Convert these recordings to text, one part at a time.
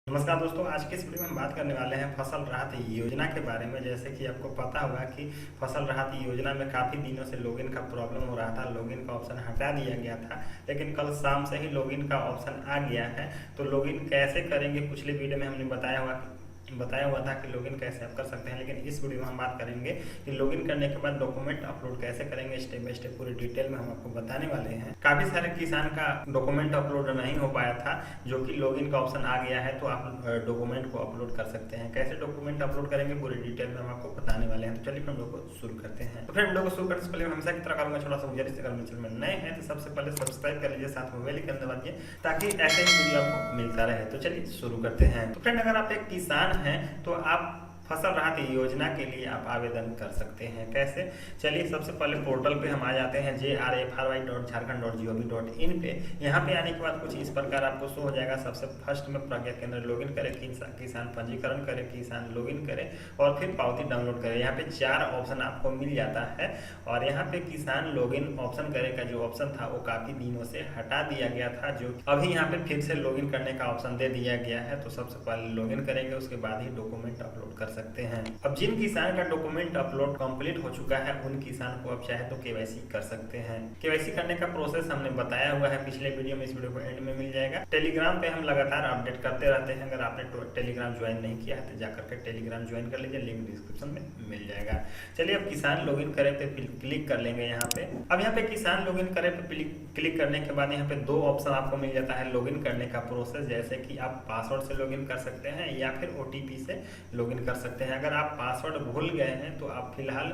नमस्कार दोस्तों, आज के इस वीडियो में हम बात करने वाले हैं फसल राहत योजना के बारे में। जैसे कि आपको पता होगा कि फसल राहत योजना में काफ़ी दिनों से लॉगिन का प्रॉब्लम हो रहा था। लॉगिन का ऑप्शन हटा दिया गया था, लेकिन कल शाम से ही लॉगिन का ऑप्शन आ गया है। तो लॉगिन कैसे करेंगे, पिछले वीडियो में हमने बताया हुआ था कि लॉगिन कैसे आप कर सकते हैं, लेकिन इस वीडियो में हम बात करेंगे कि लॉगिन करने के बाद डॉक्यूमेंट अपलोड कैसे करेंगे। स्टेप बाय स्टेप पूरी डिटेल में हम आपको बताने वाले हैं। काफी सारे किसान का डॉक्यूमेंट अपलोड नहीं हो पाया था, जो कि लॉगिन का ऑप्शन आ गया है, तो आप डॉक्यूमेंट को अपलोड कर सकते हैं। कैसे डॉक्यूमेंट अपलोड करेंगे पूरी डिटेल में हम आपको बताने वाले हैं। तो चलिए हम लोग को शुरू करते हैं। तो फिर वीडियो को शुरू करने से पहले हमेशा की तरह करूंगा छोटा सा गुजारिश, अगर मेरे चैनल में नए हैं तो सबसे पहले सब्सक्राइब कर लीजिए, साथ में बेल आइकन दबा दीजिए ताकि ऐसे ही वीडियो आपको मिलता रहे। तो चलिए शुरू करते हैं। तो फ्रेंड, अगर आप एक किसान हैं तो आप फसल राहत योजना के लिए आप आवेदन कर सकते हैं। कैसे, चलिए सबसे पहले पोर्टल पे हम आ जाते हैं JRFRY.Jharkhand.gov.in पे। यहाँ पे आने के बाद कुछ इस प्रकार आपको शो हो जाएगा। सबसे फर्स्ट में प्रज्ञा केंद्र लॉगिन करें, किसान पंजीकरण करें, किसान लॉगिन करें और फिर पावती डाउनलोड करें। यहाँ पे 4 ऑप्शन आपको मिल जाता है और यहाँ पे किसान लॉगिन ऑप्शन करें का जो ऑप्शन था वो काफी दिनों से हटा दिया गया था, जो अभी यहाँ पे फिर से लॉगिन करने का ऑप्शन दे दिया गया है। तो सबसे पहले लॉगिन करेंगे, उसके बाद ही डॉक्यूमेंट अपलोड कर सकते हैं। अब जिन किसान का डॉक्यूमेंट अपलोड कंप्लीट हो चुका है उन किसान को अब चाहे तो केवाईसी कर सकते हैं। केवाईसी करने का प्रोसेस हमने बताया हुआ है पिछले वीडियो में, इस वीडियो को एंड में मिल जाएगा। टेलीग्राम पे हम लगातार अपडेट करते रहते हैं। अगर आपने टेलीग्राम ज्वाइन नहीं किया है तो जाकर के टेलीग्राम ज्वाइन कर लीजिए, लिंक डिस्क्रिप्शन में मिल जाएगा। चलिए अब किसान लॉगिन करें पे क्लिक कर लेंगे। यहाँ पे अब यहाँ पे किसान लॉगिन करें पे क्लिक करने के बाद यहाँ पे 2 ऑप्शन आपको मिल जाता है लॉगिन करने का प्रोसेस। जैसे कि आप पासवर्ड से लॉगिन कर सकते हैं या फिर OTP से लॉगिन कर सकते हैं। अगर आप पासवर्ड भूल गए हैं तो आप फिलहाल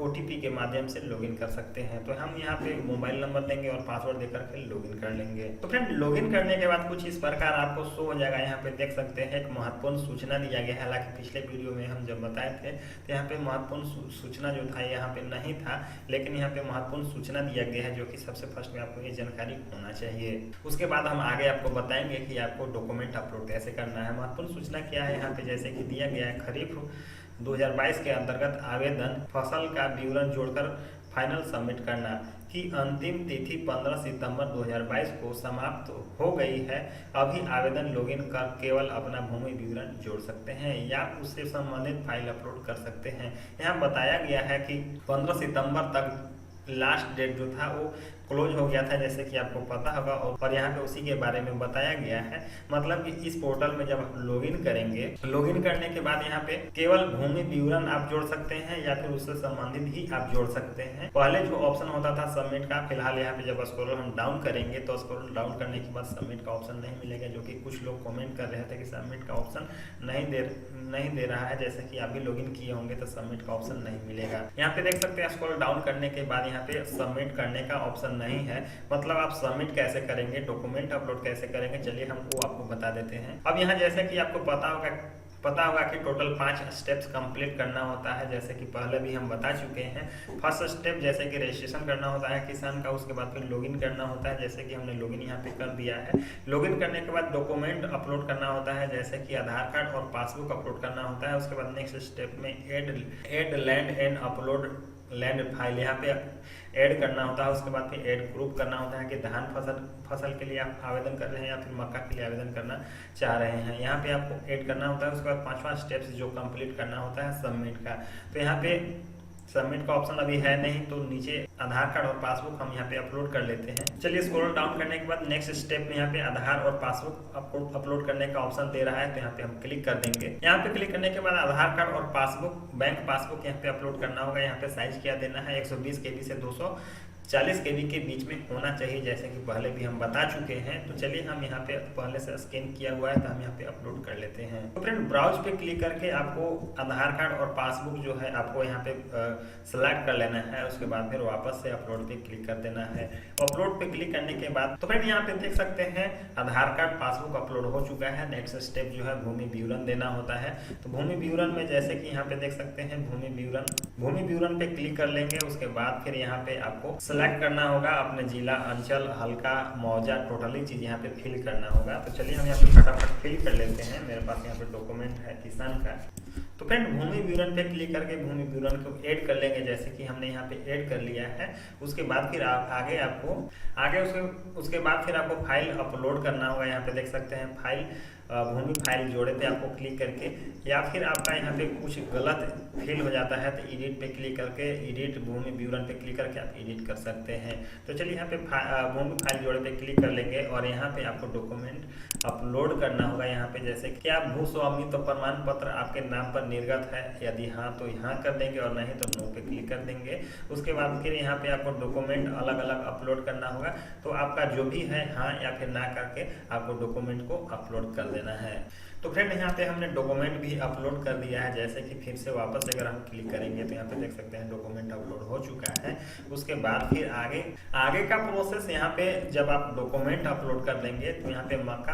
OTP के माध्यम से लॉगिन कर सकते हैं। तो हम यहाँ पे मोबाइल नंबर देंगे और पासवर्ड देकर के लॉगिन कर लेंगे। तो फ्रेंड, लॉगिन करने के बाद कुछ इस प्रकार आपको शो हो जाएगा। यहाँ पे देख सकते हैं एक महत्वपूर्ण सूचना दिया गया है। हालांकि पिछले वीडियो में हम जब बताए थे तो यहाँ पे महत्वपूर्ण सूचना जो था यहाँ पे नहीं था, लेकिन यहाँ पे महत्वपूर्ण सूचना दिया गया है, जो कि सबसे फर्स्ट में आपको ये जानकारी होना चाहिए। उसके बाद हम आगे आपको बताएंगे कि आपको डॉक्यूमेंट अपलोड कैसे करना है। महत्वपूर्ण सूचना क्या है यहाँ पे, जैसे कि दिया गया है खरीफ 2022 के अंतर्गत आवेदन फसल का विवरण जोड़कर फाइनल सबमिट करना की अंतिम तिथि 15 सितंबर 2022 को समाप्त हो गई है। अभी आवेदन लॉगिन कर केवल अपना भूमि विवरण जोड़ सकते हैं या उससे संबंधित फाइल अपलोड कर सकते हैं। यहाँ बताया गया है कि 15 सितंबर तक लास्ट डेट जो था वो क्लोज हो गया था, जैसे कि आपको पता होगा, और यहाँ पे उसी के बारे में बताया गया है। मतलब कि इस पोर्टल में जब आप लॉगिन करेंगे, लॉगिन करने के बाद यहाँ पे केवल भूमि विवरण आप जोड़ सकते हैं या फिर उससे संबंधित ही आप जोड़ सकते हैं। पहले जो ऑप्शन होता था सबमिट का, फिलहाल यहाँ पे जब स्क्रॉल हम डाउन करेंगे तो स्क्रॉल डाउन करने के बाद सबमिट का ऑप्शन नहीं मिलेगा, जो कि कुछ लोग कमेंट कर रहे थे कि सबमिट का ऑप्शन नहीं दे रहा है। जैसे कि अभी लॉगिन किए होंगे तो सबमिट का ऑप्शन नहीं मिलेगा। यहाँ पे देख सकते हैं स्क्रॉल डाउन करने के बाद यहाँ पे सबमिट करने का ऑप्शन नहीं है। मतलब आप सबमिट कैसे करेंगे, डॉक्यूमेंट अपलोड कैसे करेंगे, चलिए हम वो आपको बता देते हैं। अब यहाँ जैसे कि आपको पता होगा कि टोटल 5 स्टेप्स कंप्लीट करना होता है, जैसे कि पहले भी हम बता चुके हैं। फर्स्ट स्टेप जैसे कि रजिस्ट्रेशन करना होता है किसान का, उसके बाद फिर लॉगिन करना होता है, जैसे कि हमने लॉगिन यहाँ पे कर दिया है। लॉगिन करने के बाद डॉक्यूमेंट अपलोड करना होता है, जैसे कि आधार कार्ड और पासबुक अपलोड करना होता है। उसके बाद नेक्स्ट स्टेप में add land and upload land file यहाँ पे ऐड करना होता है। उसके बाद फिर ऐड ग्रुप करना होता है कि धान फसल के लिए आप आवेदन कर रहे हैं या फिर मक्का के लिए आवेदन करना चाह रहे हैं, यहाँ पे आपको ऐड करना होता है। उसके बाद 5वां स्टेप्स जो कंप्लीट करना होता है सबमिट का। तो यहाँ पे सबमिट का ऑप्शन अभी है नहीं, तो नीचे आधार कार्ड और पासबुक हम यहाँ पे अपलोड कर लेते हैं। चलिए स्क्रॉल डाउन करने के बाद नेक्स्ट स्टेप में यहाँ पे आधार और पासबुक अपलोड करने का ऑप्शन दे रहा है, तो यहाँ पे हम क्लिक कर देंगे। यहाँ पे क्लिक करने के बाद आधार कार्ड और पासबुक, बैंक पासबुक यहाँ पे अपलोड करना होगा। यहाँ पे साइज क्या देना है, 120 KB से 240 KB के बीच में होना चाहिए, जैसे कि पहले भी हम बता चुके हैं। तो चलिए हम यहाँ पे पहले से स्कैन किया हुआ है तो हम यहाँ पे अपलोड कर लेते हैं। तो फ्रेंड, ब्राउज पे क्लिक करके आपको आधार कार्ड और पासबुक जो है आपको यहाँ पे सेलेक्ट कर लेना है। उसके बाद फिर वापस से अपलोड पे क्लिक कर देना है। अपलोड पे क्लिक करने के बाद तो फ्रेंड यहाँ पे देख सकते हैं आधार कार्ड पासबुक अपलोड हो चुका है। नेक्स्ट स्टेप जो है भूमि विवरण देना होता है। तो भूमि विवरण में जैसे कि यहाँ पे देख सकते हैं भूमि विवरण पे क्लिक कर लेंगे। उसके बाद फिर यहाँ पे आपको सेलेक्ट करना होगा अपने जिला, अंचल, हल्का, मौजा, टोटली चीज यहाँ पे फिल करना होगा। तो चलिए हम यहाँ पे फटाफट फिल कर लेते हैं। मेरे पास यहाँ पे डॉक्यूमेंट है किसान का, तो फ्रेंड भूमि विवरण पे क्लिक करके भूमि विवरण को ऐड कर लेंगे, जैसे कि हमने यहाँ पे ऐड कर लिया है। उसके बाद फिर आगे उसके बाद फिर आपको फाइल अपलोड करना होगा। यहाँ पे देख सकते हैं फाइल भूमि फाइल जोड़े पे आपको क्लिक करके, या फिर आपका यहाँ पे कुछ गलत फिल हो जाता है तो एडिट पे क्लिक करके एडिट भूमि विवरण पे क्लिक करके आप एडिट कर सकते हैं। तो चलिए यहाँ पे भूमि फाइल जोड़े पे क्लिक कर लेंगे और यहाँ पे आपको डॉक्यूमेंट अपलोड करना होगा। यहाँ पे जैसे क्या भू स्वामित्व प्रमाण पत्र आपके नाम पर निर्गत है, यदि हाँ तो यहाँ कर देंगे और नहीं तो नो पे क्लिक कर देंगे। उसके बाद फिर यहाँ पे आपको डॉक्यूमेंट अलग अलग अपलोड करना होगा। तो आपका जो भी है हाँ या फिर ना करके आपको डॉक्यूमेंट को अपलोड कर देना है। तो फ्रेंड यहाँ पे हमने डॉक्यूमेंट भी अपलोड कर दिया है। जैसे कि फिर से वापस अगर हम क्लिक करेंगे तो यहाँ पे देख सकते हैं डॉक्यूमेंट अपलोड हो चुका है। उसके बाद फिर आगे का प्रोसेस, यहाँ पे जब आप डॉक्यूमेंट अपलोड कर देंगे तो यहाँ पे मक्का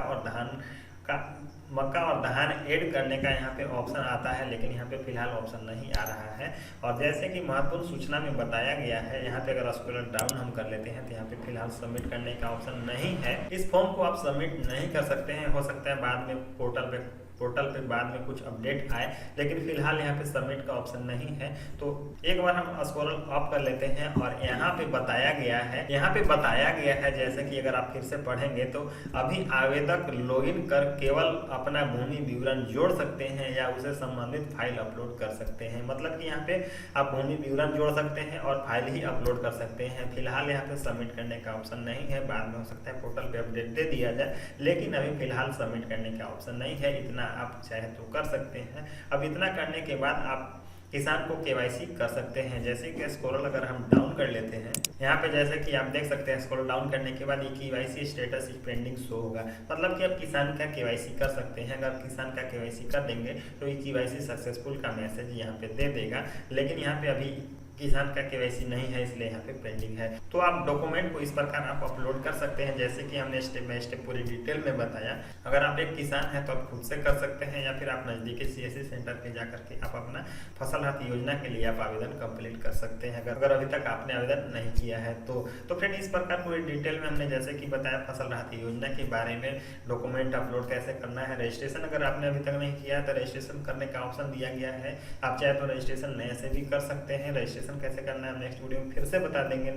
और धान ऐड करने का यहाँ पे ऑप्शन आता है, लेकिन यहाँ पे फिलहाल ऑप्शन नहीं आ रहा है। और जैसे कि महत्वपूर्ण सूचना में बताया गया है, यहाँ पे अगर स्क्रॉल डाउन हम कर लेते हैं तो यहाँ पे फिलहाल सबमिट करने का ऑप्शन नहीं है। इस फॉर्म को आप सबमिट नहीं कर सकते हैं, हो सकता है बाद में पोर्टल पे बाद में कुछ अपडेट आए, लेकिन फिलहाल यहाँ पे सबमिट का ऑप्शन नहीं है। तो एक बार हम स्क्रॉल अप कर लेते हैं और यहाँ पे बताया गया है जैसे कि अगर आप फिर से पढ़ेंगे तो अभी आवेदक लॉगिन कर केवल अपना भूमि विवरण जोड़ सकते हैं या उसे संबंधित फाइल अपलोड कर सकते हैं। मतलब कि यहाँ पे आप भूमि विवरण जोड़ सकते हैं और फाइल ही अपलोड कर सकते हैं। फिलहाल यहाँ पे सबमिट करने का ऑप्शन नहीं है, बाद में हो सकता है पोर्टल पे अपडेट दे दिया जाए, लेकिन अभी फिलहाल सबमिट करने का ऑप्शन नहीं है। इतना आप चाहे तो कर सकते हैं। अब इतना करने के बाद आप किसान को केवाईसी कर सकते हैं। जैसे कि स्क्रॉल अगर हम डाउन कर लेते हैं, यहाँ पे जैसे कि आप देख सकते हैं स्क्रॉल डाउन करने के बाद ये केवाईसी स्टेटस पेंडिंग शो होगा, मतलब कि आप किसान का केवाईसी कर सकते हैं। अगर किसान का केवाईसी कर देंगे तो ये केवाईसी सक्सेसफुल का मैसेज यहाँ पे दे देगा, लेकिन यहाँ पे अभी किसान का केवाईसी नहीं है, इसलिए यहाँ पे पेंडिंग है। तो आप डॉक्यूमेंट को इस प्रकार आप अपलोड कर सकते हैं, जैसे कि हमने स्टेप बाय स्टेप पूरी डिटेल में बताया। अगर आप एक किसान हैं तो आप खुद से कर सकते हैं, या फिर आप नजदीकी CSC सेंटर पे जाकर के आप अपना फसल राहत योजना के लिए आप आवेदन कंप्लीट कर सकते हैं, अगर अभी तक आपने आवेदन नहीं किया है तो फ्रेंड इस प्रकार पूरी डिटेल में हमने जैसे कि बताया फसल राहत योजना के बारे में, डॉक्यूमेंट अपलोड कैसे करना है, रजिस्ट्रेशन अगर आपने अभी तक नहीं किया है तो रजिस्ट्रेशन करने का ऑप्शन दिया गया है। आप चाहे तो रजिस्ट्रेशन नए से भी कर सकते हैं। रजिस्ट्रेशन कैसे करना है हम नेक्स्ट वीडियो में फिर से बता देंगे,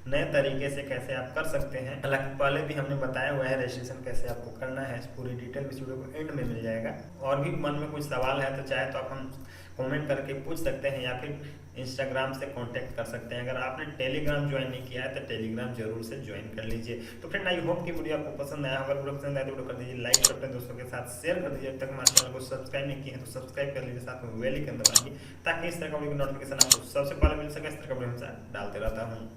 नए तरीके से कैसे आप कर सकते हैं। हालांकि पहले भी हमने बताया हुआ है रजिस्ट्रेशन कैसे आपको करना है, पूरी डिटेल इस वीडियो को एंड में मिल जाएगा। और भी मन में कुछ सवाल है तो चाहे तो आप हम कमेंट करके पूछ सकते हैं, या फिर इंस्टाग्राम से कांटेक्ट कर सकते हैं। अगर आपने टेलीग्राम ज्वाइन नहीं किया है तो टेलीग्राम जरूर से ज्वाइन कर लीजिए। तो फ्रेंड आई होप कि वीडियो आपको पसंद आया होगा। वीडियो पसंद आया तो वीडियो कर दीजिए लाइक, और अपने दोस्तों के साथ शेयर कर दीजिए। अब तक हमारे चैनल को सब्सक्राइब नहीं किया है तो सब्सक्राइब कर लीजिए, साथ में बेल आइकन दबाइए ताकि इस तरह का वीडियो नोटिफिकेशन आपको सबसे पहले मिल सके। इस तरह का वीडियो हम डालते रहता हूँ।